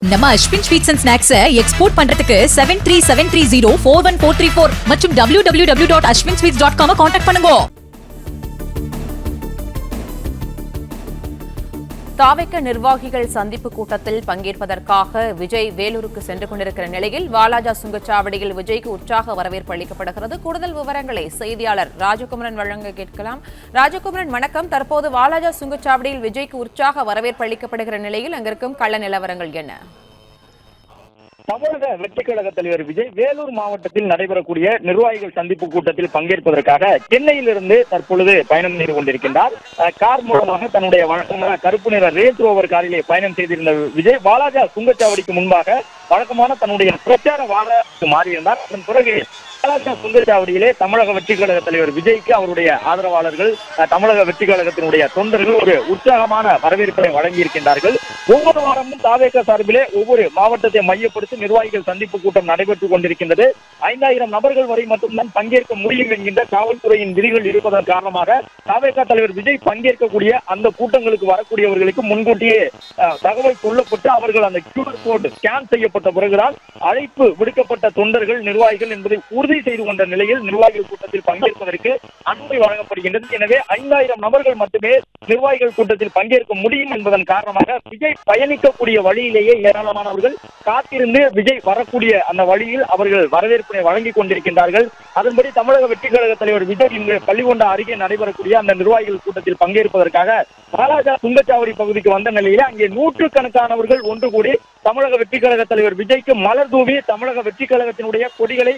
நம்ம Ashwin sweets and snacks export பண்றதுக்கு 7373041434 மற்றும் www.ashwinsweets.com கான்டாக்ட் பண்ணுங்க. தாவேக நிர்வாகிகள் சந்திப்பு கூட்டத்தில் பங்கேற்பதற்காக விஜய் வேலூருக்கு சென்று கொண்டிருக்கிற நிலையில் வாலாஜா சுங்கச்சாவடியில் விஜய்க்கு உற்சாக வரவேற்பு அளிக்கப்படுகிறது. கூடுதல் விவரங்களை செய்தியாளர் ராஜகுமரன் வழங்க கேட்கலாம். ராஜகுமரன், வணக்கம். தற்போது வாலாஜா சுங்கச்சாவடியில் விஜய்க்கு உற்சாக வரவேற்பு அளிக்கப்படுகிற நிலையில் அங்கிருக்கும் கள நிலவரங்கள் என்ன? தமிழக வெற்றி கழக தலைவர் விஜய் வேலூர் மாவட்டத்தில் நடைபெறக்கூடிய நிர்வாகிகள் சந்திப்பு கூட்டத்தில் பங்கேற்பதற்காக சென்னையிலிருந்து தற்பொழுது பயணம் செய்து கொண்டிருக்கின்றார். கார் மூலமாக தன்னுடைய வழக்கமான கருப்பு நிற ரேஞ்ச் ரோவர் காரிலே பயணம் செய்திருந்த விஜய் வாலாஜா சுங்கச்சாவடிக்கு முன்பாக வழக்கமான தன்னுடைய பிரச்சார வாகனத்துக்கு மாறியிருந்தார். அதன் பிறகு வாலாஜா சுங்கச்சாவடியிலே தமிழக வெற்றி கழக தலைவர் விஜய்க்கு அவருடைய ஆதரவாளர்கள், தமிழக வெற்றி கழகத்தினுடைய தொண்டர்கள் ஒரு உற்சாகமான வரவேற்பை வழங்கியிருக்கின்றார்கள். ஒவ்வொரு வாரமும் தாவேக சார்பிலே ஒவ்வொரு மாவட்டத்தை மையப்படுத்தி நிர்வாகிகள் சந்திப்பு கூட்டம் நடைபெற்றுக் கொண்டிருக்கின்றது. 5000 நபர்கள் வரை மட்டும்தான் பங்கேற்க முடியும் என்கின்ற காவல்துறையின் விதிகள் இருப்பதன் காரணமாக தாவேக தலைவர் விஜய் பங்கேற்கக்கூடிய அந்த கூட்டங்களுக்கு வரக்கூடியவர்களுக்கு முன்கூட்டியே தகவல் சொல்லப்பட்டு அவர்கள் அந்த QR கோட் ஸ்கேன் செய்யப்பட்ட பிறகுதான் அழைப்பு விடுக்கப்பட்ட தொண்டர்கள், நிர்வாகிகள் என்பதை உறுதி செய்து கொண்ட நிலையில் நிர்வாகிகள் கூட்டத்தில் பங்கேற்பதற்கு அனுமதி வழங்கப்படுகின்றது. எனவே 5000 நபர்கள் மட்டுமே நிர்வாகிகள் கூட்டத்தில் பங்கேற்க முடியும் என்பதன் காரணமாக விஜய் பயணிக்கக்கூடிய வழியிலேயே ஏராளமானவர்கள் காத்திருந்து விஜய் வரக்கூடிய அந்த வழியில் அவர்கள் வரவேற்பினை வழங்கிக் கொண்டிருக்கின்றார்கள். அதன்படி தமிழக வெற்றி கழக தலைவர் விஜய் இன்று பள்ளிகொண்டா அருகே நடைபெறக்கூடிய அந்த நிர்வாகிகள் கூட்டத்தில் பங்கேற்பதற்காக வாலாஜா சுங்கச்சாவடி பகுதிக்கு வந்த நிலையிலே அங்கே நூற்றுக்கணக்கானவர்கள் ஒன்று கூடி தமிழக வெற்றி கழக தலைவர் விஜய்க்கு மலர் தூவி தமிழக வெற்றி கழகத்தினுடைய கொடிகளை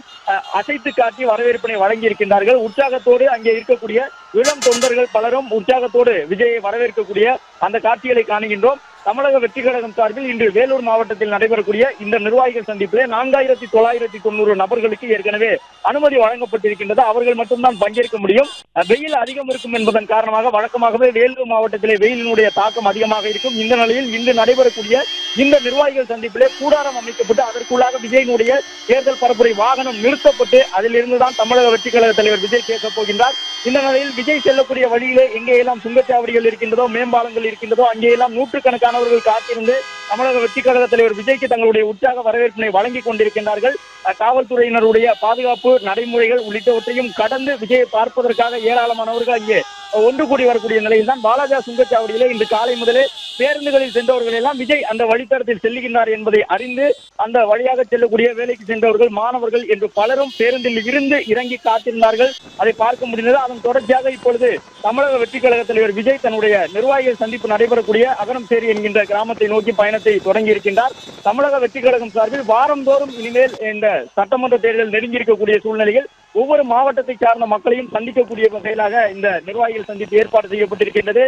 அசைத்து காட்டி வரவேற்பினை வழங்கி இருக்கின்றார்கள். உற்சாகத்தோடு அங்கே இருக்கக்கூடிய இளம் தொண்டர்கள் பலரும் உற்சாகத்தோடு விஜயை வரவேற்கக்கூடிய அந்த காட்சிகளை காணுகின்றோம். தமிழக வெற்றி கழகம் சார்பில் இன்று வேலூர் மாவட்டத்தில் நடைபெறக்கூடிய இந்த நிர்வாகிகள் சந்திப்பிலே 4990 நபர்களுக்கு ஏற்கனவே அனுமதி வழங்கப்பட்டிருக்கின்றது. அவர்கள் மட்டும்தான் பங்கேற்க முடியும். வெயில் அதிகம் இருக்கும் என்பதன் காரணமாக வழக்கமாகவே வேலூர் மாவட்டத்திலே வெயிலினுடைய தாக்கம் அதிகமாக இருக்கும். இந்த நிலையில் இன்று நடைபெறக்கூடிய இந்த நிர்வாகிகள் சந்திப்பிலே கூடாரம் அமைக்கப்பட்டு அதற்குள்ளாக விஜயினுடைய தேர்தல் பரப்புரை வாகனம் நிறுத்தப்பட்டு அதிலிருந்துதான் தமிழக வெற்றி கழக தலைவர் விஜய் பேசப் போகின்றார். இந்த நிலையில் விஜய் செல்லக்கூடிய வழியிலே எங்கேயெல்லாம் சுங்கச்சாவடிகள் இருக்கின்றதோ, மேம்பாலங்கள் இருக்கின்றதோ, அங்கேயெல்லாம் நூற்றுக்கணக்கானவர்கள் காத்திருந்து தமிழக வெற்றி கழக தலைவர் விஜய்க்கு தங்களுடைய உற்சாக வரவேற்பினை வழங்கிக் கொண்டிருக்கின்றார்கள். காவல்துறையினருடைய பாதுகாப்பு நடைமுறைகள் உள்ளிட்டவற்றையும் கடந்து விஜயை பார்ப்பதற்காக ஏராளமானவர்கள் அங்கே ஒன்று கூடி வரக்கூடிய நிலையில் தான் வாலாஜா சுங்கச்சாவடியிலே இன்று காலை முதலே பேருந்துகளில் சென்றவர்கள் எல்லாம் விஜய் அந்த வழித்தடத்தில் செல்லுகின்றார் என்பதை அறிந்து அந்த வழியாக செல்லக்கூடிய வேலைக்கு சென்றவர்கள், மாணவர்கள் என்று பலரும் பேருந்தில் இருந்து இறங்கி காத்திருந்தார்கள். அதை பார்க்க முடிந்தது. அதன் தொடர்ச்சியாக இப்பொழுது தமிழக வெற்றி கழக தலைவர் விஜய் தன்னுடைய நிர்வாகிகள் சந்திப்பு நடைபெறக்கூடிய அகரம்சேரி என்கின்ற கிராமத்தை நோக்கி பயணத்தை தொடங்கி இருக்கின்றார். தமிழக வெற்றி கழகம் சார்பில் வாரந்தோறும் இனிமேல் இந்த சட்டமன்ற தேர்தல் நெருங்கியிருக்கக்கூடிய சூழ்நிலையில் ஒவ்வொரு மாவட்டத்தை சார்ந்த மக்களையும் சந்திக்கக்கூடிய வகையிலாக இந்த நிர்வாகிகள் சந்திப்பு ஏற்பாடு செய்யப்பட்டிருக்கின்றது.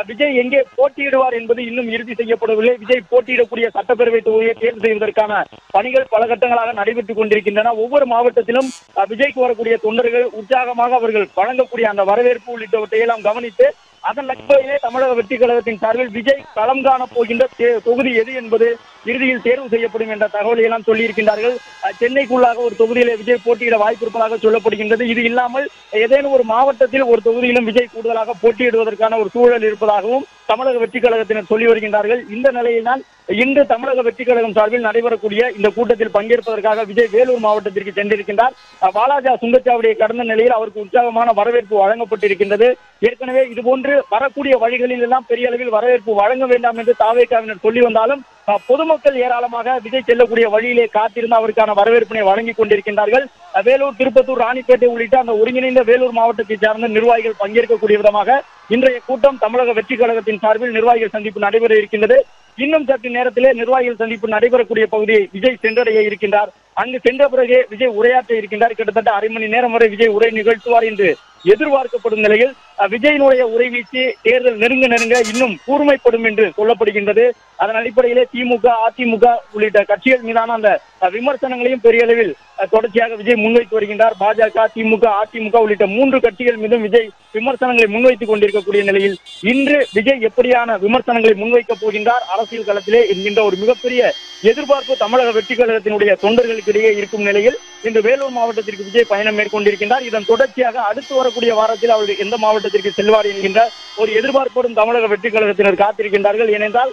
விஜய் எங்கே போட்டியிடுவார் என்பது இன்னும் இறுதி செய்யப்படவில்லை. விஜய் போட்டியிடக்கூடிய சட்டப்பேரவை தொகுதியை தேர்வு செய்வதற்கான பணிகள் பல கட்டங்களாக நடைபெற்றுக் கொண்டிருக்கின்றன. ஒவ்வொரு மாவட்டத்திலும் விஜய்க்கு வரக்கூடிய தொண்டர்கள் உற்சாகமாக அவர்கள் வழங்கக்கூடிய அந்த வரவேற்பு உள்ளிட்டவற்றை எல்லாம் கவனித்து அதன் அடிப்படையிலே தமிழக வெற்றி கழகத்தின் சார்பில் விஜய் களம் காண போகின்ற தொகுதி எது என்பது இறுதியில் தேர்வு செய்யப்படும் என்ற தகவலை எல்லாம் சொல்லியிருக்கின்றார்கள். சென்னைக்குள்ளாக ஒரு தொகுதியிலே விஜய் போட்டியிட வாய்ப்பு இருப்பதாக சொல்லப்படுகின்றது. இது இல்லாமல் ஏதேனும் ஒரு மாவட்டத்தில் ஒரு தொகுதியிலும் விஜய் கூடுதலாக போட்டியிடுவதற்கான ஒரு சூழல் இருப்பதாகவும் தமிழக வெற்றி கழகத்தினர் சொல்லி வருகின்றார்கள். இந்த நிலையில்தான் இன்று தமிழக வெற்றி கழகம் சார்பில் நடைபெறக்கூடிய இந்த கூட்டத்தில் பங்கேற்பதற்காக விஜய் வேலூர் மாவட்டத்திற்கு சென்றிருக்கின்றார். வாலாஜா சுங்கச்சாவடியை கடந்த நிலையில் அவருக்கு உற்சாகமான வரவேற்பு வழங்கப்பட்டிருக்கின்றது. ஏற்கனவே இதுபோன்று வரக்கூடிய வழிகளில் எல்லாம் பெரிய அளவில் வரவேற்பு வழங்க வேண்டாம் என்று தாவேகாவினர் சொல்லி வந்தாலும் பொதுமக்கள் ஏராளமாக விஜய் செல்லக்கூடிய வழியிலே காத்திருந்து அவருக்கான வரவேற்பினை வழங்கிக் கொண்டிருக்கின்றார்கள். வேலூர், திருப்பத்தூர், ராணிப்பேட்டை உள்ளிட்ட அந்த ஒருங்கிணைந்த வேலூர் மாவட்டத்தை சார்ந்த நிர்வாகிகள் பங்கேற்கக்கூடிய விதமாக இன்றைய கூட்டம் தமிழக வெற்றி கழகத்தின் சார்பில் நிர்வாகிகள் சந்திப்பு நடைபெற இருக்கின்றது. இன்னும் சற்று நேரத்திலே நிர்வாகிகள் சந்திப்பு நடைபெறக்கூடிய பகுதியை விஜய் சென்றடைய இருக்கின்றார். அங்கு சென்ற பிறகு விஜய் உரையாற்ற இருக்கின்றார். கிட்டத்தட்ட அரை மணி நேரம் வரை விஜய் உரை நிகழ்த்துவார் என்று எதிர்பார்க்கப்படும் நிலையில் விஜயினுடைய உரை வீச்சு தேர்தல் நெருங்க இன்னும் கூர்மைப்படும் என்று சொல்லப்படுகின்றது. அதன் அடிப்படையிலே திமுக, அதிமுக உள்ளிட்ட கட்சிகள் மீதான அந்த விமர்சனங்களையும் பெரிய அளவில் தொடர்ச்சியாக விஜய் முன்வைத்து வருகின்றார். பாஜக, திமுக, அதிமுக உள்ளிட்ட 3 கட்சிகள் மீதும் விஜய் விமர்சனங்களை முன்வைத்துக் கொண்டிருக்கக்கூடிய நிலையில் இன்று விஜய் எப்படியான விமர்சனங்களை முன்வைக்கப் போகின்றார் அரசியல் களத்திலே என்கின்ற ஒரு மிகப்பெரிய எதிர்பார்ப்பு தமிழக வெற்றி கழகத்தினுடைய தொண்டர்களுக்கிடையே இருக்கும் நிலையில் இன்று வேலூர் மாவட்டத்திற்கு விஜய் பயணம் மேற்கொண்டிருக்கின்றார். இதன் தொடர்ச்சியாக அடுத்து வரக்கூடிய வாரத்தில் அவர் எந்த மாவட்டத்திற்கு செல்வார் என்கின்ற ஒரு எதிர்பார்ப்போடும் தமிழக வெற்றி கழகத்தினர் காத்திருக்கின்றார்கள். ஏனென்றால்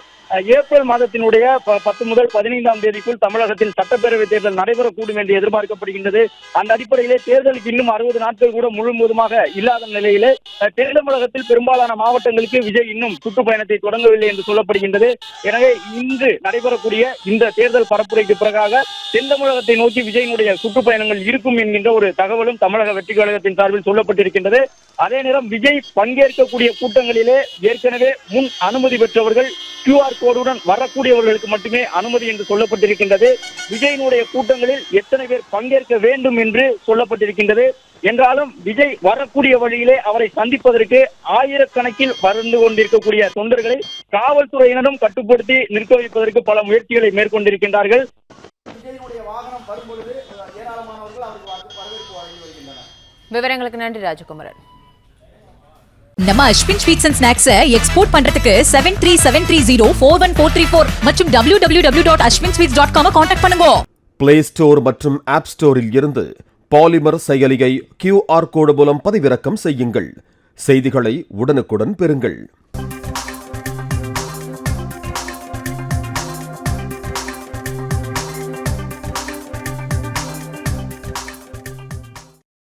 ஏப்ரல் மாதத்தினுடைய 10 முதல் 15ஆம் தேதிக்குள் தமிழகத்தில் சட்டப்பேரவை தேர்தல் நடைபெறக்கூடும் என்று எதிர்பார்க்கப்படுகின்றது. அந்த அடிப்படையிலே தேர்தலுக்கு இன்னும் 60 நாட்கள் கூட முழுவதுமாக இல்லாத நிலையிலே தென் தமிழகத்தில் பெரும்பாலான மாவட்டங்களுக்கு விஜய் இன்னும் சுற்றுப்பயணத்தை தொடங்கவில்லை என்று சொல்லப்படுகின்றது. எனவே இன்று நடைபெறக்கூடிய இந்த தேர்தல் பரப்புரைக்கு பிறகாக தென் தமிழகத்தை நோக்கி விஜயினுடைய சுற்றுப்பயணங்கள் இருக்கும் என்கின்ற ஒரு தகவலும் தமிழக வெற்றி கழகத்தின் சார்பில் சொல்லப்பட்டிருக்கின்றது. அதே நேரம் விஜய் பங்கேற்கக்கூடிய கூட்டங்களிலே ஏற்கனவே முன் அனுமதி பெற்றவர்கள் QR கோடுடன் வரக்கூடியவர்களுக்கு மட்டுமே அனுமதி என்று சொல்லப்பட்டிருக்கின்றது. விஜயினுடைய கூட்டங்களில் எத்தனை பேர் பங்கேற்க வேண்டும் என்று சொல்லப்பட்டிருக்கின்றது. என்றாலும் விஜய் வரக்கூடிய வழியிலே அவரை சந்திப்பதற்கு ஆயிரக்கணக்கில் வந்து கொண்டிருக்கக்கூடிய தொண்டர்களை காவல்துறையினரும் கட்டுப்படுத்தி நிற்க வைப்பதற்கு பல முயற்சிகளை மேற்கொண்டிருக்கின்றார்கள். விவரங்களுக்கு நன்றி ராஜகுமரன். நம்ம Ashwin sweets and snacks export பண்றதுக்கு 7330414434 மற்றும் www.ashwinsweets.com கான்டாக்ட் பண்ணுங்க. பிளே ஸ்டோர் மற்றும் ஆப் ஸ்டோரில் இருந்து பாலிமர் செயலியை QR கோடு மூலம் பதிவிறக்கம் செய்யுங்கள். செய்திகளை உடனுக்குடன் பெறுங்கள்.